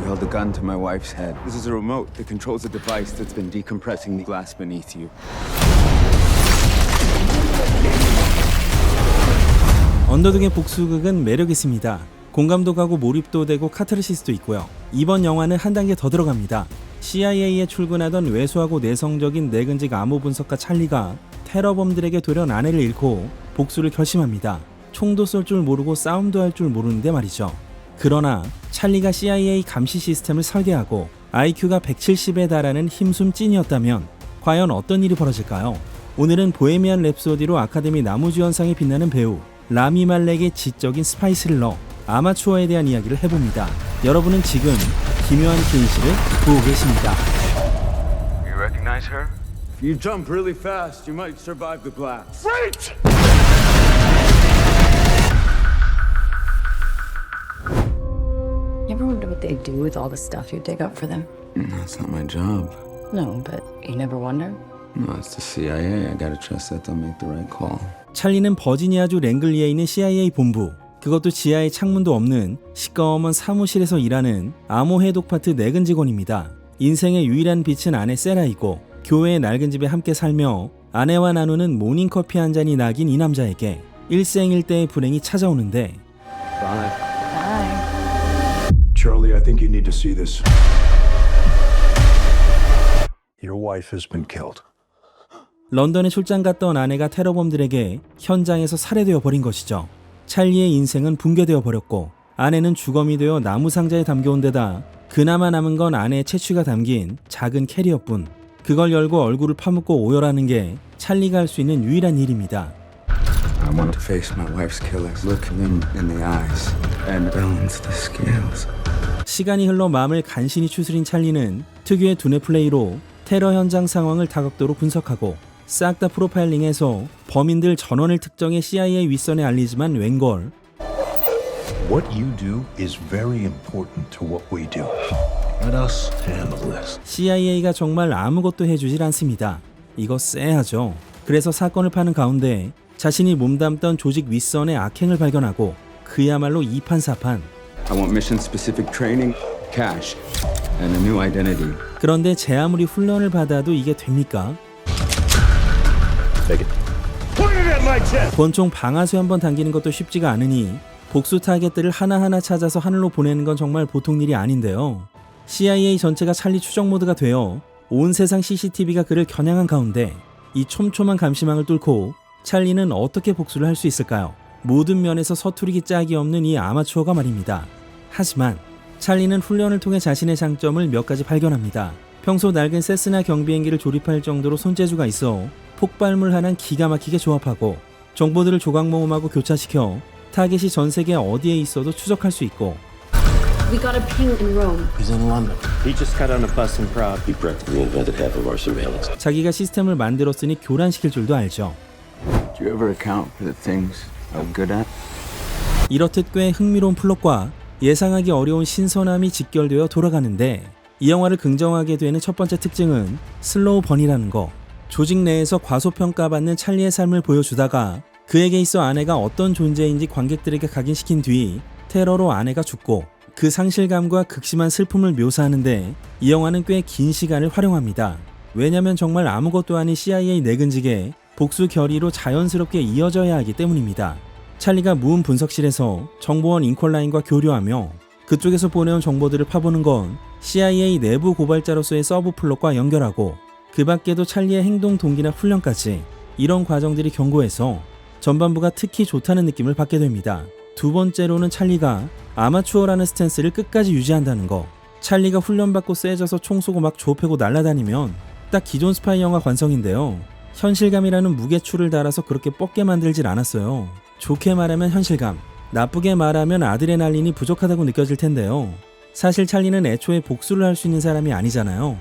You held a gun to my wife's head. This is a remote that controls a device that's been decompressing the glass beneath you. 언더독의 복수극은 매력 있습니다. 공감도 가고 몰입도 되고 카타르시스도 있고요. 이번 영화는 한 단계 더 들어갑니다. CIA에 출근하던 왜소하고 내성적인 내근직 암호 분석가 찰리가 테러범들에게 돌연 아내를 잃고 복수를 결심합니다. 총도 쏠 줄 모르고 싸움도 할 줄 모르는데 말이죠. 그러나 찰리가 CIA 감시 시스템을 설계하고 IQ가 170에 달하는 힘숨 찐이었다면 과연 어떤 일이 벌어질까요? 오늘은 보헤미안 랩소디로 아카데미 나무주연상에 빛나는 배우 라미 말렉의 지적인 스파이 스릴러 아마추어에 대한 이야기를 해봅니다. 여러분은 지금 기묘한 케이시를 보고 계십니다. You recognize her? If you jump really fast, you might survive the blast. Right! You ever wonder what they do with all the stuff you dig up for them? That's not my job. No, but you never wonder? No, it's the CIA. I gotta trust that they'll make the right call. 찰리는 버지니아주 랭글리에 있는 CIA 본부, 그것도 지하에 창문도 없는 시꺼먼 사무실에서 일하는 암호 해독 파트 내근 직원입니다. 인생의 유일한 빛은 아내 세라이고 교회의 낡은 집에 함께 살며 아내와 나누는 모닝커피 한 잔이 낙인 이 남자에게 일생일대의 불행이 찾아오는데 Bye. Charlie, I think you need to see this. Your wife has been killed. 런던에 출장 갔던 아내가 테러범들에게 현장에서 살해되어 버린 것이죠. 찰리의 인생은 붕괴되어 버렸고 아내는 주검이 되어 나무 상자에 담겨온 데다 그나마 남은 건 아내의 채취가 담긴 작은 캐리어뿐. 그걸 열고 얼굴을 파묻고 오열하는 게 찰리가 할 수 있는 유일한 일입니다. I want to face my wife's killers, look them in the eyes, and balance the scales. 시간이 흘러 마음을 간신히 추스린 찰리는 특유의 두뇌 플레이로 테러 현장 상황을 다각도로 분석하고 싹 다 프로파일링해서 범인들 전원을 특정해 CIA 윗선에 알리지만 웬걸 What you do is very important to what we do. Let us handle this. CIA가 정말 아무것도 해주질 않습니다. 이거 쎄하죠. 그래서 사건을 파는 가운데 자신이 몸담던 조직 윗선의 악행을 발견하고 그야말로 이판사판. I want mission-specific training, cash, and a new identity. 그런데 제 아무리 훈련을 받아도 이게 됩니까? 권총 방아쇠 한번 당기는 것도 쉽지가 않으니 복수 타겟들을 하나하나 찾아서 하늘로 보내는 건 정말 보통 일이 아닌데요. CIA 전체가 찰리 추적 모드가 되어 온 세상 CCTV가 그를 겨냥한 가운데 이 촘촘한 감시망을 뚫고 찰리는 어떻게 복수를 할 수 있을까요? 모든 면에서 서투르기 짝이 없는 이 아마추어가 말입니다. 하지만 찰리는 훈련을 통해 자신의 장점을 몇 가지 발견합니다. 평소 낡은 세스나 경비행기를 조립할 정도로 손재주가 있어 폭발물 하나는 기가 막히게 조합하고 정보들을 조각 모음하고 교차시켜 타겟이 전 세계 어디에 있어도 추적할 수 있고 We got a ping in Rome. He's in London. He just got on a bus in Prague. He practically invented half of our surveillance. 자기가 시스템을 만들었으니 교란시킬 줄도 알죠. Do you ever account for the things I'm good at? 이렇듯 꽤 흥미로운 플롯과 예상하기 어려운 신선함이 직결되어 돌아가는데 이 영화를 긍정하게 되는 첫 번째 특징은 슬로우 번이라는 거. 조직 내에서 과소평가받는 찰리의 삶을 보여주다가 그에게 있어 아내가 어떤 존재인지 관객들에게 각인시킨 뒤 테러로 아내가 죽고 그 상실감과 극심한 슬픔을 묘사하는데 이 영화는 꽤 긴 시간을 활용합니다. 왜냐면 정말 아무것도 아닌 CIA 내근직에 복수 결의로 자연스럽게 이어져야 하기 때문입니다. 찰리가 무음 분석실에서 정보원 인콜라인과 교류하며 그쪽에서 보내온 정보들을 파보는 건 CIA 내부 고발자로서의 서브 플롯과 연결하고 그 밖에도 찰리의 행동 동기나 훈련까지 이런 과정들이 견고해서 전반부가 특히 좋다는 느낌을 받게 됩니다. 두 번째로는 찰리가 아마추어라는 스탠스를 끝까지 유지한다는 거. 찰리가 훈련받고 세져서 총 쏘고 막 조패고 날아다니면 딱 기존 스파이 영화 관성인데요. 현실감이라는 무게추를 달아서 그렇게 뻗게 만들질 않았어요. 좋게 말하면 현실감, 나쁘게 말하면 아드레날린이 부족하다고 느껴질 텐데요. 사실 찰리는 애초에 복수를 할 수 있는 사람이 아니잖아요.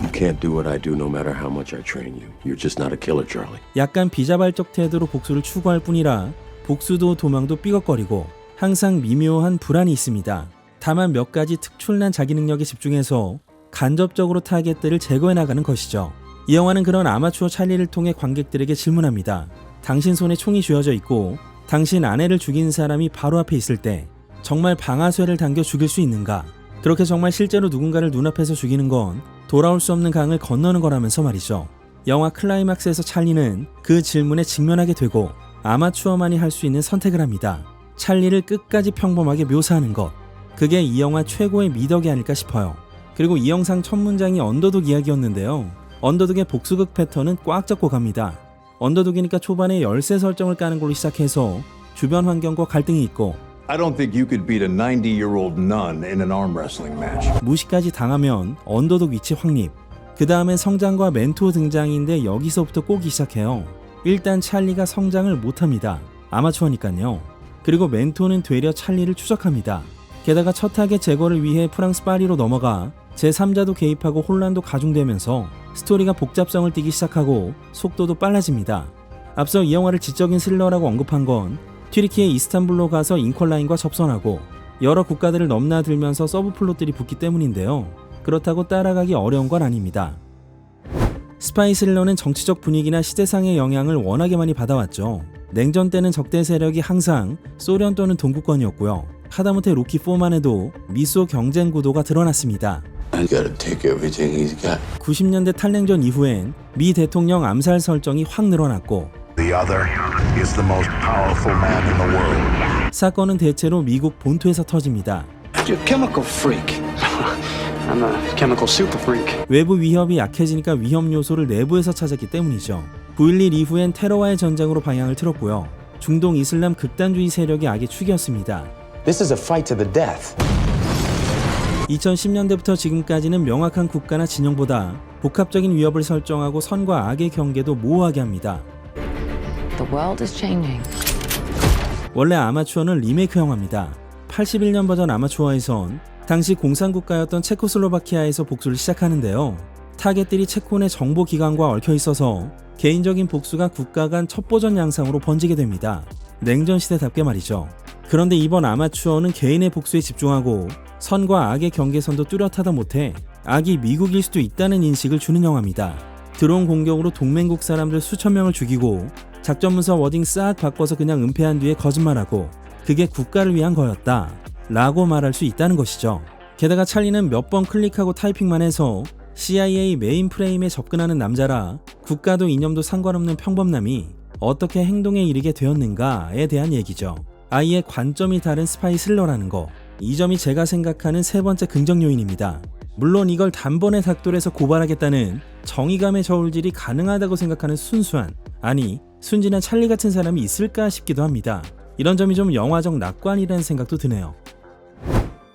You can't do what I do no matter how much I train you. You're just not a killer, Charlie. 약간 비자발적 태도로 복수를 추구할 뿐이라 복수도 도망도 삐걱거리고 항상 미묘한 불안이 있습니다. 다만 몇 가지 특출난 자기 능력에 집중해서 간접적으로 타겟들을 제거해 나가는 것이죠. 이 영화는 그런 아마추어 찰리를 통해 관객들에게 질문합니다. 당신 손에 총이 쥐어져 있고 당신 아내를 죽인 사람이 바로 앞에 있을 때 정말 방아쇠를 당겨 죽일 수 있는가? 그렇게 정말 실제로 누군가를 눈앞에서 죽이는 건 돌아올 수 없는 강을 건너는 거라면서 말이죠. 영화 클라이막스에서 찰리는 그 질문에 직면하게 되고 아마추어만이 할 수 있는 선택을 합니다. 찰리를 끝까지 평범하게 묘사하는 것. 그게 이 영화 최고의 미덕이 아닐까 싶어요. 그리고 이 영상 첫 문장이 언더독 이야기였는데요. 언더독의 복수극 패턴은 꽉 잡고 갑니다. 언더독이니까 초반에 열쇠 설정을 까는 걸로 시작해서 주변 환경과 갈등이 있고 I don't think you could beat a 90-year-old nun in an arm wrestling match. 무시까지 당하면 언더독 위치 확립. 그 다음엔 성장과 멘토 등장인데 여기서부터 꼬기 시작해요. 일단 찰리가 성장을 못합니다. 아마추어니까요. 그리고 멘토는 되려 찰리를 추적합니다. 게다가 첫 타겟 제거를 위해 프랑스 파리로 넘어가 제3자도 개입하고 혼란도 가중되면서 스토리가 복잡성을 띠기 시작하고 속도도 빨라집니다. 앞서 이 영화를 지적인 스릴러라고 언급한 건 튀르키예 이스탄불로 가서 잉컬라인과 접선하고 여러 국가들을 넘나들면서 서브 플롯들이 붙기 때문인데요. 그렇다고 따라가기 어려운 건 아닙니다. 스파이 스릴러는 정치적 분위기나 시대상의 영향을 워낙에 많이 받아왔죠. 냉전 때는 적대 세력이 항상 소련 또는 동구권이었고요. 하다못해 로키4만 해도 미소 경쟁 구도가 드러났습니다. 90년대 탈냉전 이후엔 미 대통령 암살 설정이 확 늘어났고 The other is the most powerful man in the world. 사건은 대체로 미국 본토에서 터집니다. You're a chemical freak. I'm a chemical super freak. 외부 위협이 약해지니까 위협 요소를 내부에서 찾았기 때문이죠. 9.11 이후엔 테러와의 전쟁으로 방향을 틀었고요. 중동 이슬람 극단주의 세력이 악의 축이었습니다. This is a fight to the death. 2010년대부터 지금까지는 명확한 국가나 진영보다 복합적인 위협을 설정하고 선과 악의 경계도 모호하게 합니다. The world is changing. 원래 아마추어는 리메이크 영화입니다. 81년 버전 아마추어에선 당시 공산국가였던 체코슬로바키아에서 복수를 시작하는데요. 타겟들이 체코 내 정보기관과 얽혀있어서 개인적인 복수가 국가 간 첩보전 양상으로 번지게 됩니다. 냉전시대답게 말이죠. 그런데 이번 아마추어는 개인의 복수에 집중하고 선과 악의 경계선도 뚜렷하다 못해 악이 미국일 수도 있다는 인식을 주는 영화입니다. 드론 공격으로 동맹국 사람들 수천 명을 죽이고 작전 문서 워딩 싹 바꿔서 그냥 은폐한 뒤에 거짓말하고 그게 국가를 위한 거였다 라고 말할 수 있다는 것이죠. 게다가 찰리는 몇 번 클릭하고 타이핑만 해서 CIA 메인 프레임에 접근하는 남자라 국가도 이념도 상관없는 평범남이 어떻게 행동에 이르게 되었는가에 대한 얘기죠. 아예 관점이 다른 스파이 스릴러라는 거. 이 점이 제가 생각하는 세 번째 긍정 요인입니다. 물론 이걸 단번에 닥돌해서 고발하겠다는 정의감의 저울질이 가능하다고 생각하는 순수한, 아니 순진한 찰리 같은 사람이 있을까 싶기도 합니다. 이런 점이 좀 영화적 낙관이라는 생각도 드네요.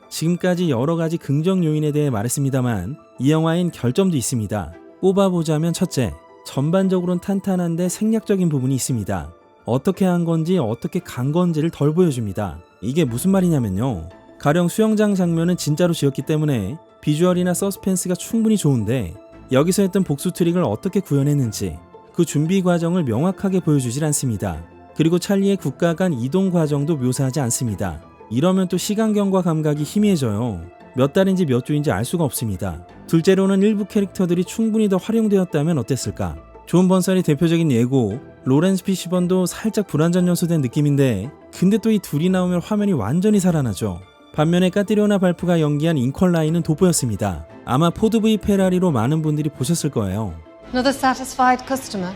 지금까지 여러가지 긍정 요인에 대해 말했습니다만 이 영화엔 결점도 있습니다. 꼽아보자면 첫째, 전반적으로는 탄탄한데 생략적인 부분이 있습니다. 어떻게 한 건지 어떻게 간 건지를 덜 보여줍니다. 이게 무슨 말이냐면요. 가령 수영장 장면은 진짜로 지었기 때문에 비주얼이나 서스펜스가 충분히 좋은데 여기서 했던 복수 트릭을 어떻게 구현했는지 그 준비 과정을 명확하게 보여주질 않습니다. 그리고 찰리의 국가 간 이동 과정도 묘사하지 않습니다. 이러면 또 시간경과 감각이 희미해져요. 몇 달인지 몇 주인지 알 수가 없습니다. 둘째로는 일부 캐릭터들이 충분히 더 활용되었다면 어땠을까? 존 번살이 대표적인 예고, 로렌스 피시번도 살짝 불완전 연소된 느낌인데 근데 또 이 둘이 나오면 화면이 완전히 살아나죠. 반면에 까티리오나 발프가 연기한 잉컬라인은 돋보였습니다. 아마 포드 V 페라리로 많은 분들이 보셨을 거예요. Another satisfied customer.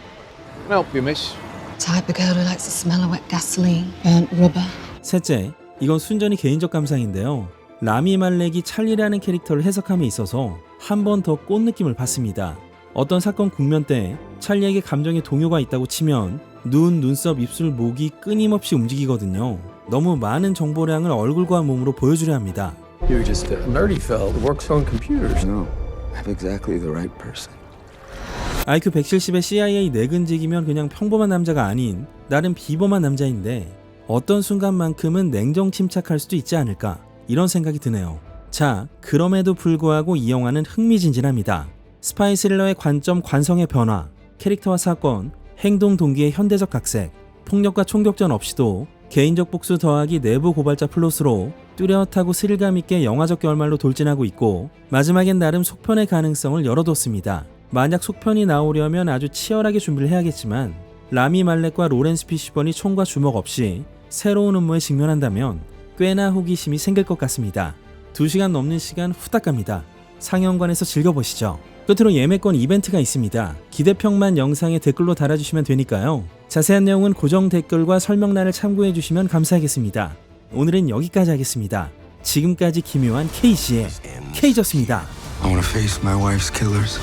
Can I help you, miss? Type of girl who likes the smell of wet gasoline, burnt rubber. 셋째, 이건 순전히 개인적 감상인데요. 라미 말렉이 찰리라는 캐릭터를 해석함에 있어서 한 번 더 꽃 느낌을 받습니다. 어떤 사건 국면 때 찰리에게 감정의 동요가 있다고 치면 눈, 눈썹, 입술, 목이 끊임없이 움직이거든요. 너무 많은 정보량을 얼굴과 몸으로 보여주려 합니다. You're just a nerdy fellow who works on computers. No, I'm exactly the right person. IQ 170의 CIA 내근직이면 그냥 평범한 남자가 아닌 나름 비범한 남자인데 어떤 순간만큼은 냉정 침착할 수도 있지 않을까 이런 생각이 드네요. 자, 그럼에도 불구하고 이 영화는 흥미진진합니다. 스파이 스릴러의 관점, 관성의 변화, 캐릭터와 사건, 행동 동기의 현대적 각색, 폭력과 총격전 없이도 개인적 복수 더하기 내부 고발자 플롯으로 뚜렷하고 스릴감 있게 영화적 결말로 돌진하고 있고 마지막엔 나름 속편의 가능성을 열어뒀습니다. 만약 속편이 나오려면 아주 치열하게 준비를 해야겠지만 라미 말렉과 로렌스 피시번이 총과 주먹 없이 새로운 음모에 직면한다면 꽤나 호기심이 생길 것 같습니다. 2시간 넘는 시간 후딱 갑니다. 상영관에서 즐겨보시죠. 끝으로 예매권 이벤트가 있습니다. 기대평만 영상에 댓글로 달아주시면 되니까요. 자세한 내용은 고정 댓글과 설명란을 참고해주시면 감사하겠습니다. 오늘은 여기까지 하겠습니다. 지금까지 기묘한 K씨의 K졌습니다. I want to face my wife's killers.